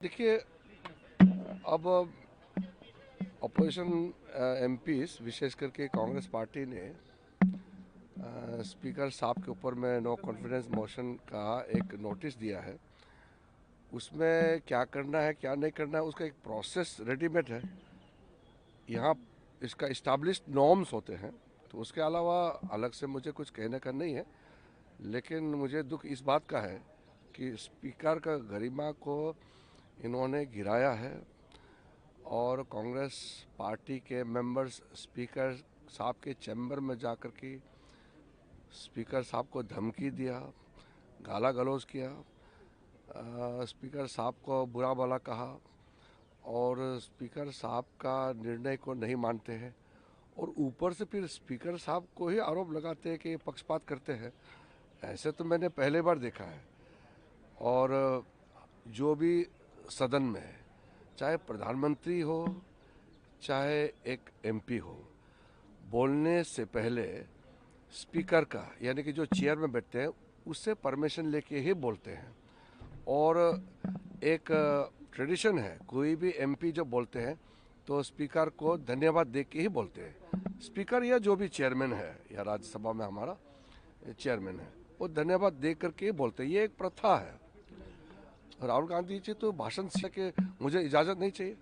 देखिए, अब opposition MPs विशेष करके कांग्रेस पार्टी ने स्पीकर साहब के ऊपर में नो कॉन्फिडेंस मोशन का एक नोटिस दिया है। उसमें क्या करना है क्या नहीं करना है उसका एक प्रोसेस रेडीमेड है। यहाँ इसका इस्टेब्लिश्ड नॉर्म्स होते हैं, तो उसके अलावा अलग से मुझे कुछ कहने का नहीं है। लेकिन मुझे दुख इस बात का है कि स्पीकर का गरिमा को इन्होंने गिराया है और कांग्रेस पार्टी के मेंबर्स स्पीकर साहब के चैम्बर में जाकर के स्पीकर साहब को धमकी दिया, गाला गलौज किया, स्पीकर साहब को बुरा भला कहा और स्पीकर साहब का निर्णय को नहीं मानते हैं और ऊपर से फिर स्पीकर साहब को ही आरोप लगाते हैं कि पक्षपात करते हैं। ऐसे तो मैंने पहले बार देखा है। और जो भी सदन में है, चाहे प्रधानमंत्री हो चाहे एक एमपी हो, बोलने से पहले स्पीकर का यानी कि जो चेयर में बैठते हैं उससे परमिशन लेके ही बोलते हैं। और एक ट्रेडिशन है, कोई भी एमपी जब बोलते हैं तो स्पीकर को धन्यवाद दे के ही बोलते हैं। स्पीकर या जो भी चेयरमैन है या राज्यसभा में हमारा चेयरमैन है, वो धन्यवाद दे करके ही बोलते हैं। ये एक प्रथा है। राहुल गांधी जी तो भाषण से कि मुझे इजाज़त नहीं चाहिए।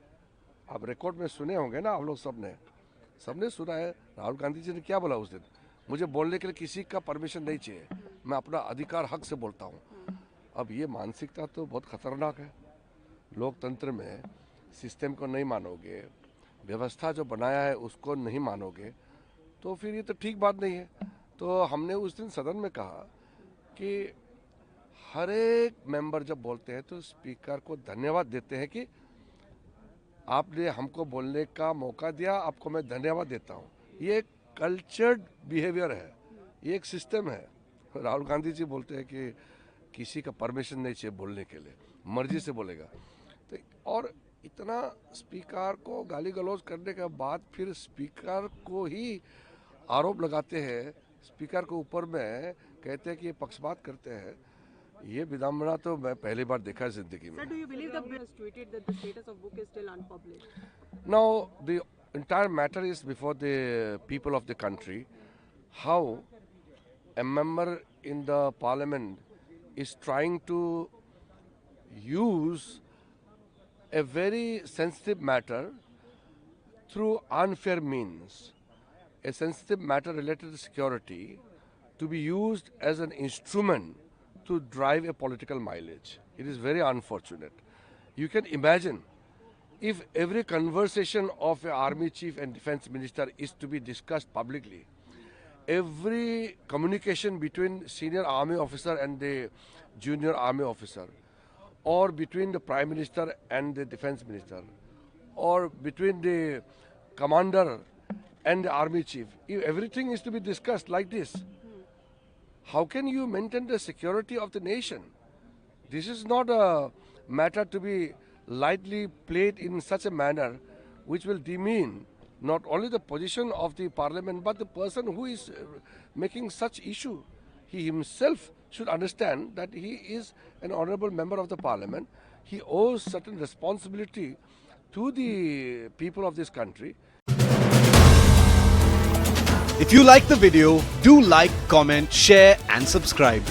आप रिकॉर्ड में सुने होंगे ना, आप लोग सबने सुना है राहुल गांधी जी ने क्या बोला उस दिन। मुझे बोलने के लिए किसी का परमिशन नहीं चाहिए, मैं अपना अधिकार हक से बोलता हूँ। अब ये मानसिकता तो बहुत खतरनाक है। लोकतंत्र में सिस्टम को नहीं मानोगे, व्यवस्था जो बनाया है उसको नहीं मानोगे, तो फिर ये तो ठीक बात नहीं है। तो हमने उस दिन सदन में कहा कि हर एक मेंबर जब बोलते हैं तो स्पीकर को धन्यवाद देते हैं कि आपने हमको बोलने का मौका दिया, आपको मैं धन्यवाद देता हूँ। ये एक कल्चर्ड बिहेवियर है, ये एक सिस्टम है। राहुल गांधी जी बोलते हैं कि किसी का परमिशन नहीं चाहिए बोलने के लिए, मर्जी से बोलेगा। तो और इतना स्पीकर को गाली गलौज करने के बाद फिर स्पीकर को ही आरोप लगाते हैं, स्पीकर के ऊपर में कहते हैं कि ये पक्षपात करते हैं। ये विडंबना तो मैं पहली बार देखा है जिंदगी में। Sir, do you believe the bill has tweeted that the status of book is still unpublished? Now the entire matter is before the people of the country. How a member in the parliament is trying to use a very sensitive matter through unfair means, a sensitive matter related to security, to be used as an instrument to drive a political mileage. It is very unfortunate. You can imagine if every conversation of an army chief and defense minister is to be discussed publicly, every communication between senior army officer and the junior army officer, or between the prime minister and the defense minister, or between the commander and the army chief, if everything is to be discussed like this, how can you maintain the security of the nation? This is not a matter to be lightly played in such a manner which will demean not only the position of the parliament but the person who is making such issue. He himself should understand that he is an honorable member of the parliament. He owes certain responsibility to the people of this country. If you like the video, do like, comment, share and subscribe.